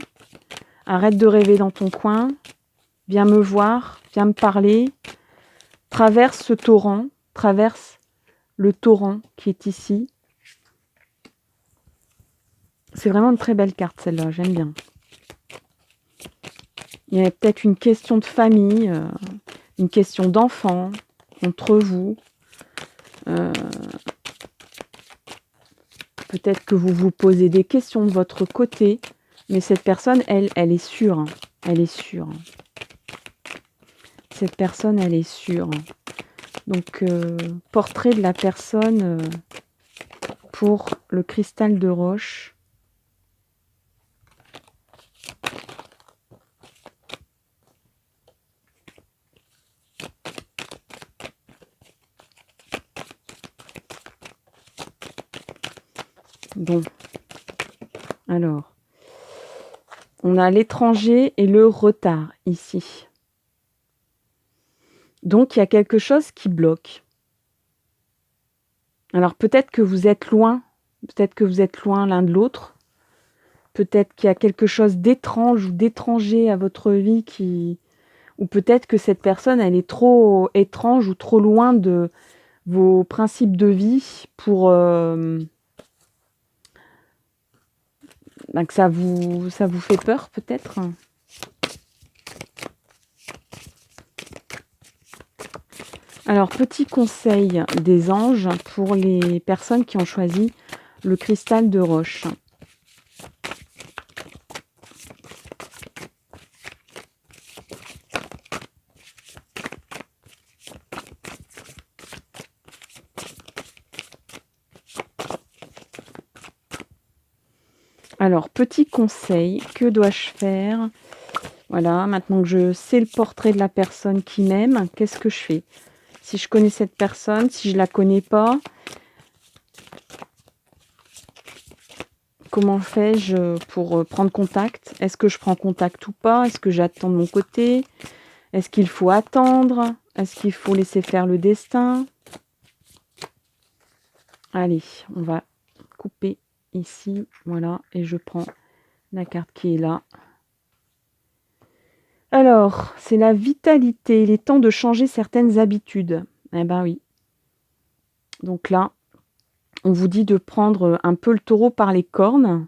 arrête de rêver dans ton coin, viens me voir, viens me parler, traverse ce torrent, traverse le torrent qui est ici». C'est vraiment une très belle carte celle-là, j'aime bien. Il y a peut-être une question de famille, une question d'enfant entre vous. Peut-être que vous vous posez des questions de votre côté, mais cette personne, elle est sûre, hein. Elle est sûre. Cette personne, elle est sûre. Donc, portrait de la personne, pour le cristal de roche. Bon, alors, on a l'étranger et le retard ici. Donc il y a quelque chose qui bloque. Alors peut-être que vous êtes loin l'un de l'autre. Peut-être qu'il y a quelque chose d'étrange ou d'étranger à votre vie ou peut-être que cette personne, elle est trop étrange ou trop loin de vos principes de vie pour, que ça vous fait peur peut-être? Alors, petit conseil des anges pour les personnes qui ont choisi le cristal de roche. Alors, petit conseil, que dois-je faire? Voilà, maintenant que je sais le portrait de la personne qui m'aime, qu'est-ce que je fais? Si je connais cette personne, si je la connais pas, comment fais-je pour prendre contact? Est-ce que je prends contact ou pas? Est-ce que j'attends de mon côté? Est-ce qu'il faut attendre? Est-ce qu'il faut laisser faire le destin? Allez, on va couper ici, voilà, et je prends la carte qui est là. Alors, c'est la vitalité. Il est temps de changer certaines habitudes. Eh ben oui. Donc là, on vous dit de prendre un peu le taureau par les cornes,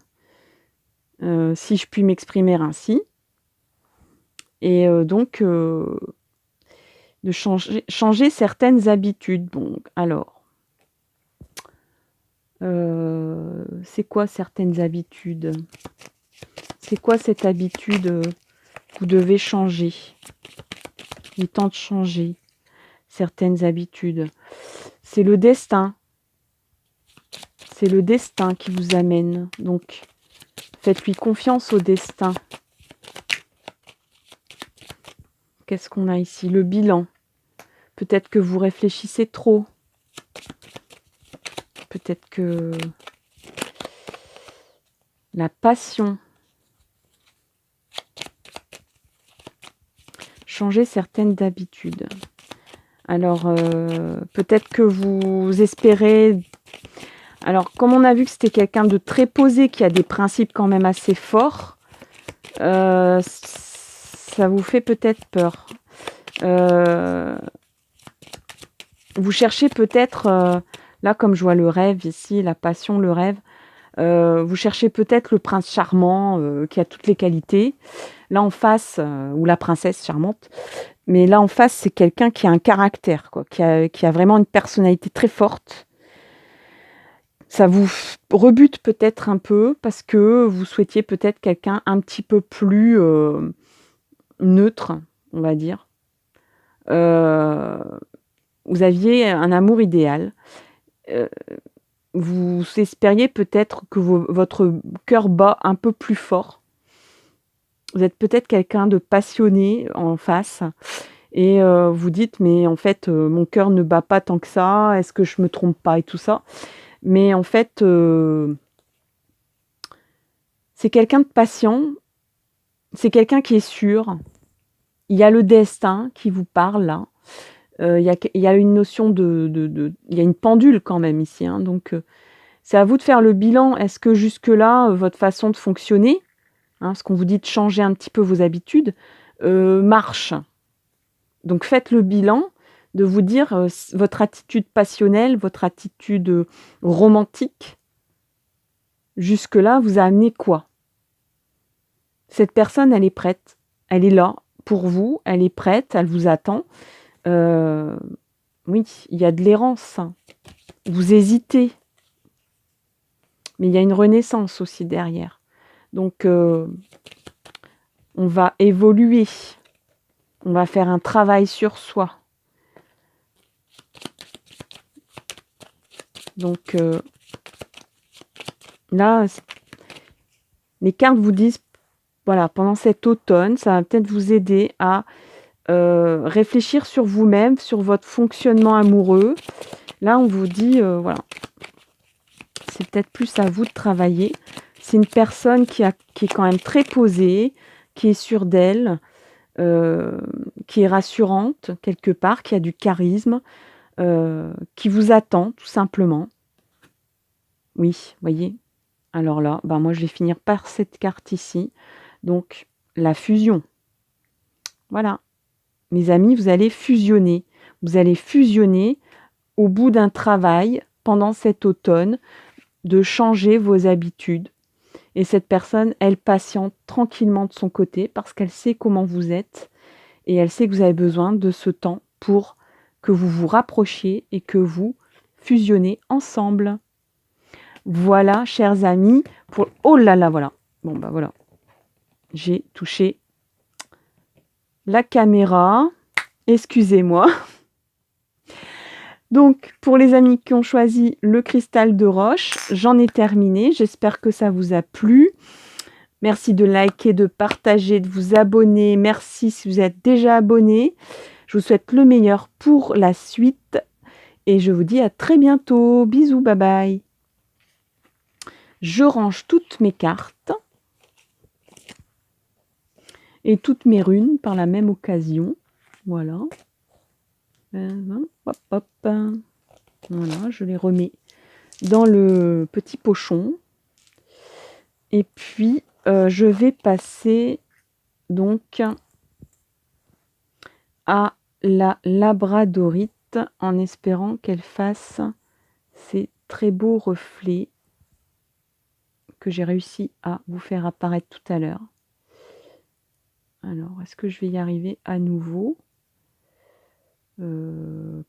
si je puis m'exprimer ainsi. Et donc, de changer certaines habitudes. Bon, alors, c'est quoi certaines habitudes? C'est quoi cette habitude que vous devez changer? Il est temps de changer certaines habitudes. C'est le destin. C'est le destin qui vous amène. Donc, faites-lui confiance au destin. Qu'est-ce qu'on a ici? Le bilan. Peut-être que vous réfléchissez trop. Peut-être que la passion. Changer certaines habitudes. Alors, peut-être que vous espérez... Alors, comme on a vu que c'était quelqu'un de très posé, qui a des principes quand même assez forts, ça vous fait peut-être peur. Vous cherchez peut-être, là comme je vois le rêve ici, la passion, le rêve, vous cherchez peut-être le prince charmant qui a toutes les qualités. Là en face, ou la princesse charmante, mais là en face c'est quelqu'un qui a un caractère, quoi, qui a vraiment une personnalité très forte. Ça vous rebute peut-être un peu parce que vous souhaitiez peut-être quelqu'un un petit peu plus neutre, on va dire. Vous aviez un amour idéal. Vous espériez peut-être que votre cœur bat un peu plus fort. Vous êtes peut-être quelqu'un de passionné en face et vous dites: «Mais en fait, mon cœur ne bat pas tant que ça. Est-ce que je me trompe pas?» et tout ça. Mais en fait, c'est quelqu'un de patient, c'est quelqu'un qui est sûr. Il y a le destin qui vous parle là. Il y a une notion il y a une pendule quand même ici, hein, donc c'est à vous de faire le bilan. Est-ce que jusque-là, votre façon de fonctionner, hein, ce qu'on vous dit de changer un petit peu vos habitudes, marche? Donc faites le bilan, de vous dire, votre attitude passionnelle, votre attitude, romantique, jusque-là, vous a amené quoi? Cette personne, elle est prête, elle est là pour vous, elle est prête, elle vous attend. Oui, il y a de l'errance, vous hésitez, mais il y a une renaissance aussi derrière. Donc on va évoluer, on va faire un travail sur soi. Donc là, les cartes vous disent, voilà, pendant cet automne, ça va peut-être vous aider à réfléchir sur vous-même, sur votre fonctionnement amoureux. Là, on vous dit, voilà, c'est peut-être plus à vous de travailler. C'est une personne qui est quand même très posée, qui est sûre d'elle, qui est rassurante quelque part, qui a du charisme, qui vous attend tout simplement. Oui, voyez? Alors là, ben moi je vais finir par cette carte ici. Donc la fusion. Voilà. Mes amis, vous allez fusionner. Vous allez fusionner au bout d'un travail pendant cet automne de changer vos habitudes. Et cette personne, elle patiente tranquillement de son côté parce qu'elle sait comment vous êtes et elle sait que vous avez besoin de ce temps pour que vous vous rapprochiez et que vous fusionnez ensemble. Voilà, chers amis, pour... Oh là là, voilà. Bon, bah voilà. J'ai touché la caméra. Excusez-moi. Donc, pour les amis qui ont choisi le cristal de roche, j'en ai terminé. J'espère que ça vous a plu. Merci de liker, de partager, de vous abonner. Merci si vous êtes déjà abonné. Je vous souhaite le meilleur pour la suite. Et je vous dis à très bientôt. Bisous, bye bye. Je range toutes mes cartes et toutes mes runes par la même occasion. Voilà. Hop, hop. Voilà, je les remets dans le petit pochon. Et puis, je vais passer donc à la labradorite en espérant qu'elle fasse ces très beaux reflets que j'ai réussi à vous faire apparaître tout à l'heure. Alors, est-ce que je vais y arriver à nouveau?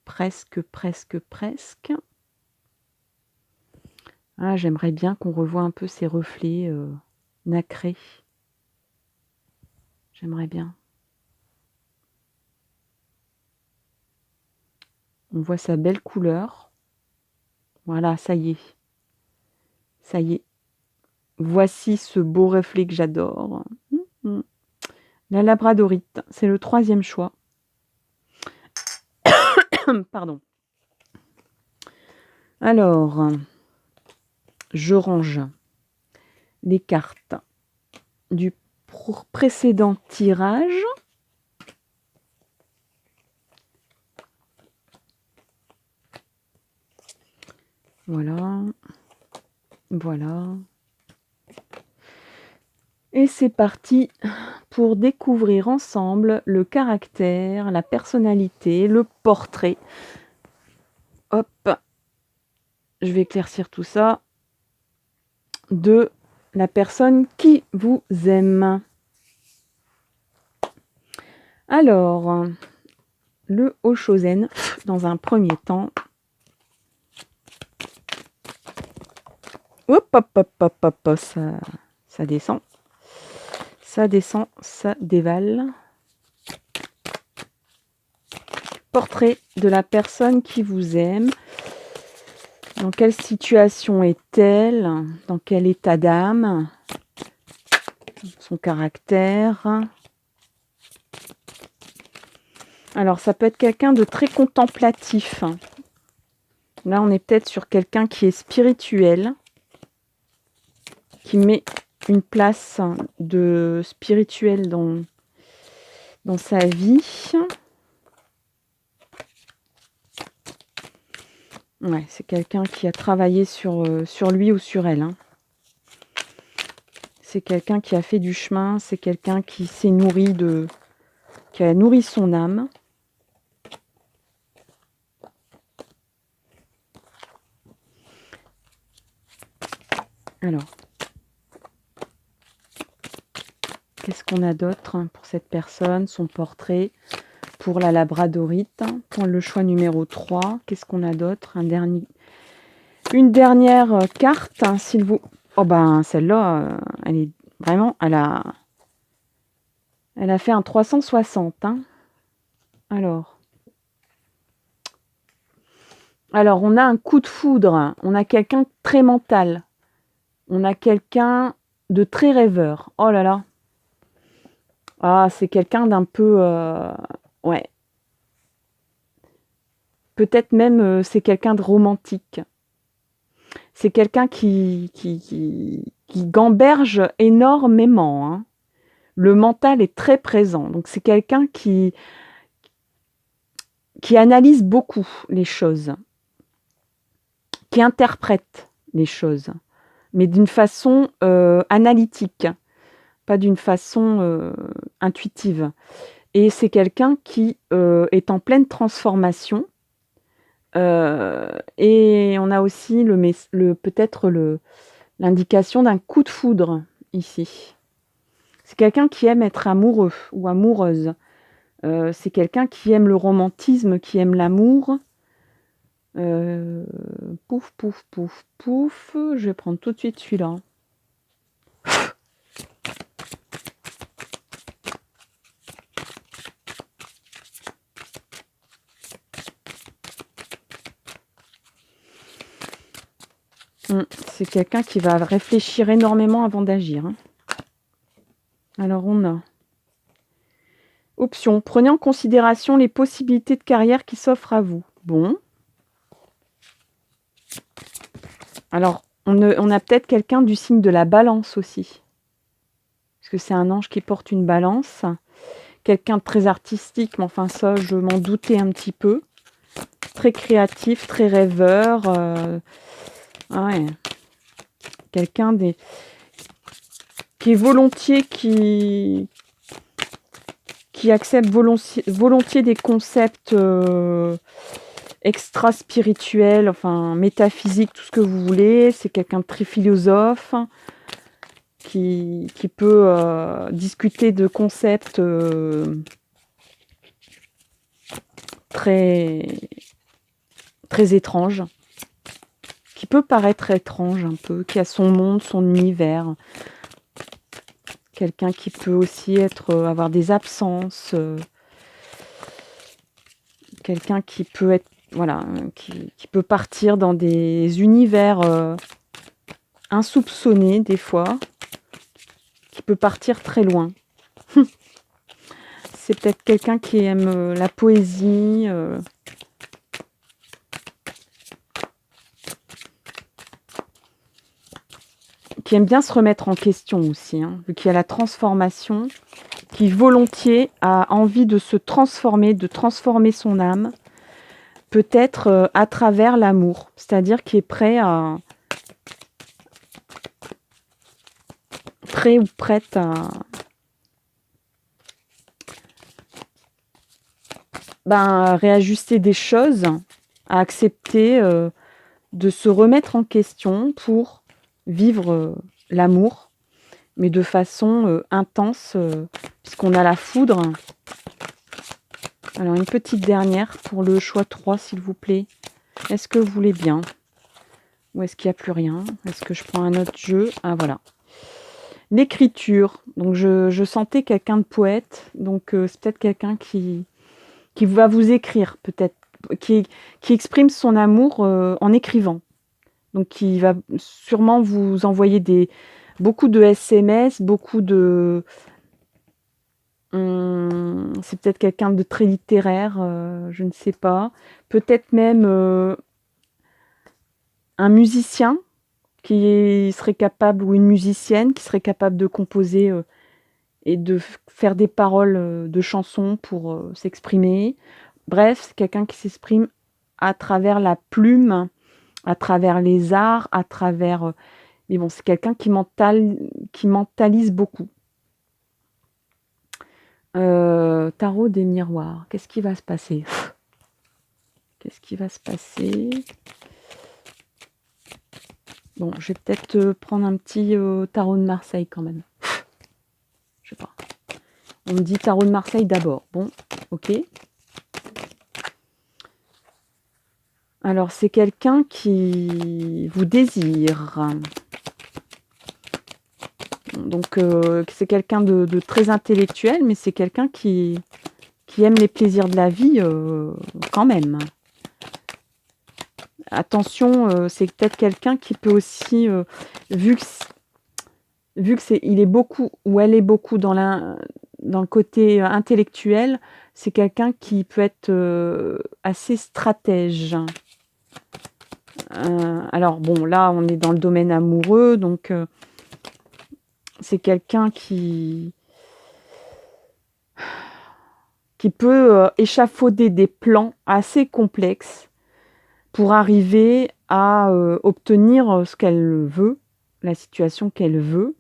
Presque, presque, presque. Ah, j'aimerais bien qu'on revoie un peu ces reflets nacrés. J'aimerais bien. On voit sa belle couleur. Voilà, ça y est. Ça y est. Voici ce beau reflet que j'adore. La labradorite, c'est le 3e choix. Pardon. Alors, je range les cartes du précédent tirage. Voilà. Voilà. Et c'est parti pour découvrir ensemble le caractère, la personnalité, le portrait. Hop. Je vais éclaircir tout ça. De la personne qui vous aime. Alors, le Oshozen, dans un premier temps. Hop, hop, hop, hop, hop, ça descend. Ça descend, ça dévale. Portrait de la personne qui vous aime. Dans quelle situation est-elle? Dans quel état d'âme? Son caractère. Alors, ça peut être quelqu'un de très contemplatif. Là, on est peut-être sur quelqu'un qui est spirituel, qui met une place de spirituel dans sa vie. Ouais, c'est quelqu'un qui a travaillé sur lui ou sur elle. Hein. C'est quelqu'un qui a fait du chemin, c'est quelqu'un qui s'est nourri qui a nourri son âme. Alors, qu'est-ce qu'on a d'autre pour cette personne? Son portrait pour la labradorite. Pour le choix numéro 3, qu'est-ce qu'on a d'autre? Une dernière carte, s'il vous... Oh ben, celle-là, elle est vraiment... Elle a fait un 360. Hein. Alors, on a un coup de foudre. On a quelqu'un de très mental. On a quelqu'un de très rêveur. Oh là là. Ah, c'est quelqu'un d'un peu... ouais. Peut-être même c'est quelqu'un de romantique. C'est quelqu'un qui gamberge énormément. Hein. Le mental est très présent. Donc, c'est quelqu'un qui analyse beaucoup les choses, qui interprète les choses, mais d'une façon analytique, pas d'une façon intuitive. Et c'est quelqu'un qui est en pleine transformation. Et on a aussi peut-être l'indication d'un coup de foudre ici. C'est quelqu'un qui aime être amoureux ou amoureuse. C'est quelqu'un qui aime le romantisme, qui aime l'amour. Pouf, pouf, pouf, pouf. Je vais prendre tout de suite celui-là. C'est quelqu'un qui va réfléchir énormément avant d'agir. Hein. Alors, on a... Option. Prenez en considération les possibilités de carrière qui s'offrent à vous. Bon. Alors, on a peut-être quelqu'un du signe de la balance aussi. Parce que c'est un ange qui porte une balance. Quelqu'un de très artistique, mais enfin ça, je m'en doutais un petit peu. Très créatif, très rêveur. Ah ouais, quelqu'un qui est volontiers, qui accepte volontiers des concepts extra-spirituels, enfin métaphysiques, tout ce que vous voulez. C'est quelqu'un de très philosophe, qui peut discuter de concepts très, très étranges, qui peut paraître étrange un peu, qui a son monde, son univers. Quelqu'un qui peut aussi avoir des absences, quelqu'un qui peut être, voilà, qui peut partir dans des univers insoupçonnés des fois, qui peut partir très loin. C'est peut-être quelqu'un qui aime la poésie, qui aime bien se remettre en question aussi, hein, vu qu'il y a la transformation, qui volontiers a envie de se transformer, de transformer son âme, peut-être à travers l'amour, c'est-à-dire qui est prêt ou prête à réajuster des choses, à accepter de se remettre en question pour vivre l'amour, mais de façon intense, puisqu'on a la foudre. Alors une petite dernière pour le choix 3, s'il vous plaît. Est-ce que vous voulez bien? Ou est-ce qu'il n'y a plus rien? Est-ce que je prends un autre jeu? Ah voilà. L'écriture. Donc je sentais quelqu'un de poète. Donc c'est peut-être quelqu'un qui va vous écrire, peut-être, qui exprime son amour en écrivant. Donc qui va sûrement vous envoyer beaucoup de SMS, beaucoup de... c'est peut-être quelqu'un de très littéraire, je ne sais pas. Peut-être même un musicien qui serait capable, ou une musicienne qui serait capable de composer et de faire des paroles de chansons pour s'exprimer. Bref, c'est quelqu'un qui s'exprime à travers la plume, à travers les arts, à travers... mais bon, c'est quelqu'un qui mentalise beaucoup. Tarot des miroirs. Qu'est-ce qui va se passer? Qu'est-ce qui va se passer? Bon, je vais peut-être prendre un petit tarot de Marseille quand même. Je sais pas. On me dit tarot de Marseille d'abord. Bon, ok. Alors, c'est quelqu'un qui vous désire. Donc, c'est quelqu'un de très intellectuel, mais c'est quelqu'un qui aime les plaisirs de la vie quand même. Attention, c'est peut-être quelqu'un qui peut aussi, vu que il est beaucoup, ou elle est beaucoup dans le côté intellectuel, c'est quelqu'un qui peut être assez stratège. Alors bon, là, on est dans le domaine amoureux, donc c'est quelqu'un qui peut échafauder des plans assez complexes pour arriver à obtenir ce qu'elle veut, la situation qu'elle veut.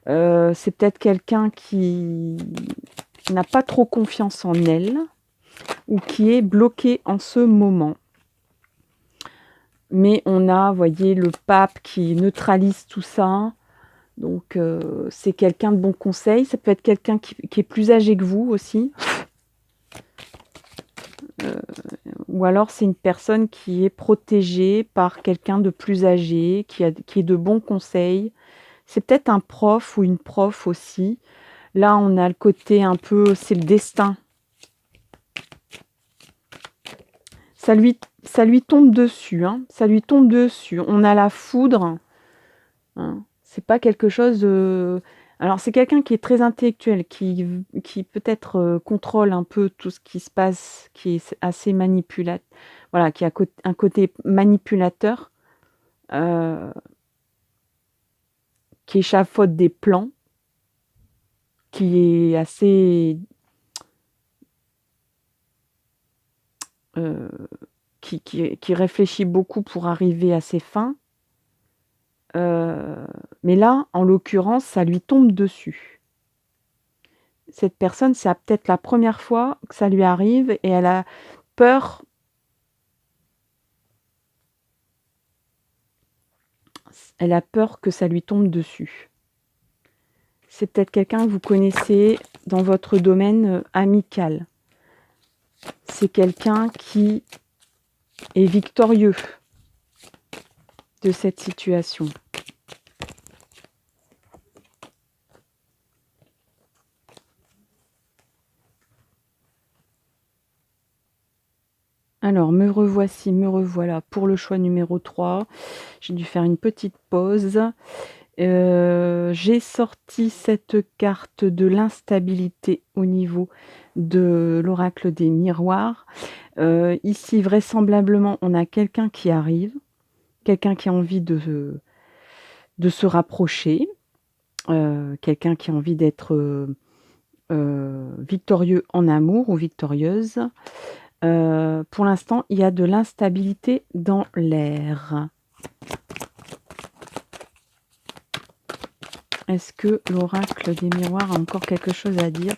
C'est peut-être quelqu'un qui n'a pas trop confiance en elle ou qui est bloqué en ce moment. Mais on a, voyez, le pape qui neutralise tout ça. Donc, c'est quelqu'un de bon conseil. Ça peut être quelqu'un qui est plus âgé que vous aussi. Ou alors, c'est une personne qui est protégée par quelqu'un de plus âgé, qui est de bons conseils. C'est peut-être un prof ou une prof aussi. Là, on a le côté un peu, c'est le destin. Ça lui tombe dessus, hein. Ça lui tombe dessus. On a la foudre. Hein. C'est pas quelque chose de... Alors, c'est quelqu'un qui est très intellectuel, qui peut-être contrôle un peu tout ce qui se passe, qui est assez manipulateur. Voilà, qui a un côté manipulateur, qui échafaude des plans, qui est assez... qui réfléchit beaucoup pour arriver à ses fins. Mais là, en l'occurrence, ça lui tombe dessus. Cette personne, c'est peut-être la première fois que ça lui arrive et elle a peur que ça lui tombe dessus. C'est peut-être quelqu'un que vous connaissez dans votre domaine, amical. C'est quelqu'un qui est victorieux de cette situation. Alors, me revoici, me revoilà pour le choix numéro 3. J'ai dû faire une petite pause. J'ai sorti cette carte de l'instabilité au niveau de l'oracle des miroirs. Ici, vraisemblablement, on a quelqu'un qui arrive, quelqu'un qui a envie de se rapprocher, quelqu'un qui a envie d'être victorieux en amour ou victorieuse. Pour l'instant, il y a de l'instabilité dans l'air. Est-ce que l'oracle des miroirs a encore quelque chose à dire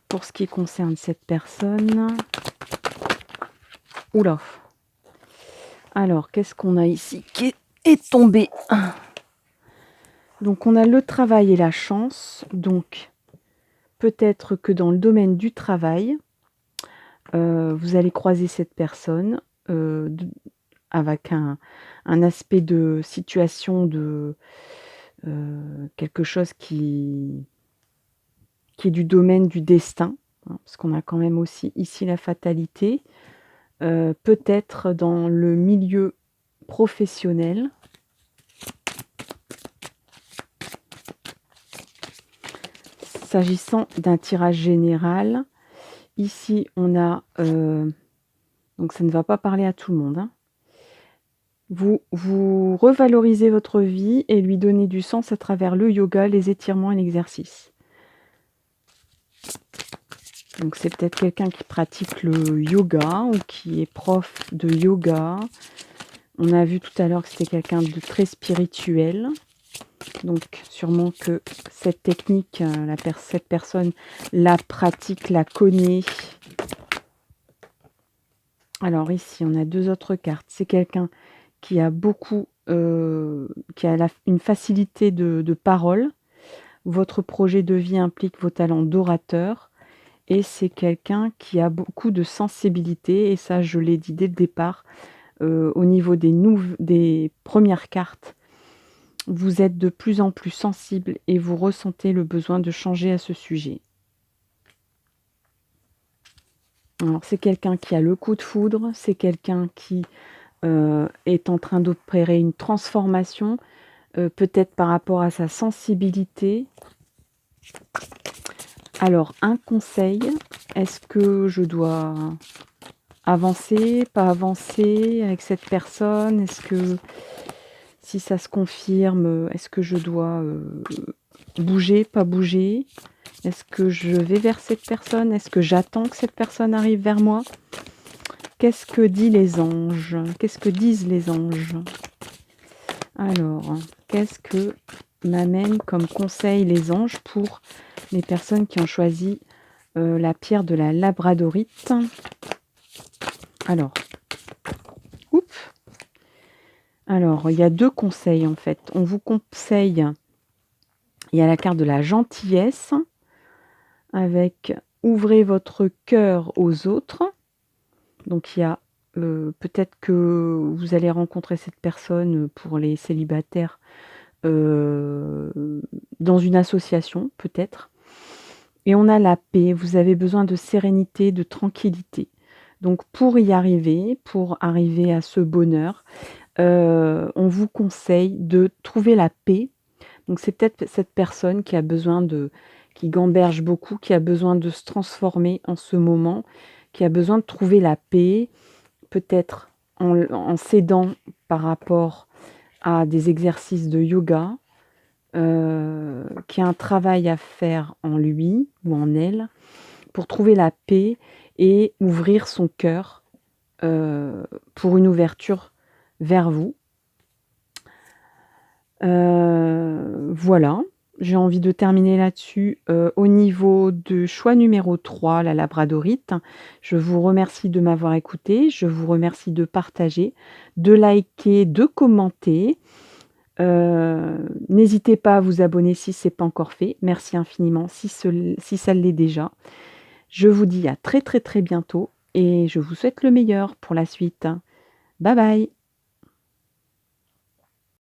pour ce qui concerne cette personne? Oula. Alors, qu'est-ce qu'on a ici qui est tombé? Donc, on a le travail et la chance. Donc, peut-être que dans le domaine du travail, vous allez croiser cette personne avec un aspect de situation de quelque chose qui est du domaine du destin, hein, parce qu'on a quand même aussi ici la fatalité. Peut-être dans le milieu professionnel. S'agissant d'un tirage général, ici on a, donc ça ne va pas parler à tout le monde, hein. Vous revalorisez votre vie et lui donnez du sens à travers le yoga, les étirements et l'exercice. Donc c'est peut-être quelqu'un qui pratique le yoga ou qui est prof de yoga. On a vu tout à l'heure que c'était quelqu'un de très spirituel. Donc sûrement que cette technique, cette personne la pratique, la connaît. Alors ici, on a 2 autres cartes. C'est quelqu'un qui a beaucoup, qui a une facilité de parole. Votre projet de vie implique vos talents d'orateur. Et c'est quelqu'un qui a beaucoup de sensibilité. Et ça, je l'ai dit dès le départ, au niveau des premières cartes. Vous êtes de plus en plus sensible et vous ressentez le besoin de changer à ce sujet. Alors, c'est quelqu'un qui a le coup de foudre, c'est quelqu'un qui est en train d'opérer une transformation, peut-être par rapport à sa sensibilité. Alors, un conseil, est-ce que je dois avancer, pas avancer avec cette personne? Est-ce que, si ça se confirme, est-ce que je dois bouger, pas bouger? Est-ce que je vais vers cette personne? Est-ce que j'attends que cette personne arrive vers moi? Qu'est-ce que disent les anges? Qu'est-ce que disent les anges? Alors, qu'est-ce que m'amènent comme conseil les anges pour les personnes qui ont choisi la pierre de la labradorite? Alors, alors, il y a 2 conseils en fait. On vous conseille, il y a la carte de la gentillesse avec ouvrez votre cœur aux autres. Donc il y a peut-être que vous allez rencontrer cette personne pour les célibataires dans une association peut-être. Et on a la paix, vous avez besoin de sérénité, de tranquillité. Donc pour arriver à ce bonheur, on vous conseille de trouver la paix. Donc c'est peut-être cette personne qui a besoin qui gamberge beaucoup, qui a besoin de se transformer en ce moment, qui a besoin de trouver la paix, peut-être en s'aidant par rapport à des exercices de yoga, qui a un travail à faire en lui ou en elle pour trouver la paix et ouvrir son cœur pour une ouverture vers vous. Voilà, j'ai envie de terminer là-dessus. Au niveau de choix numéro 3, la labradorite, je vous remercie de m'avoir écoutée, je vous remercie de partager, de liker, de commenter. N'hésitez pas à vous abonner si ce n'est pas encore fait. Merci infiniment si ça l'est déjà. Je vous dis à très, très, très bientôt et je vous souhaite le meilleur pour la suite. Bye bye.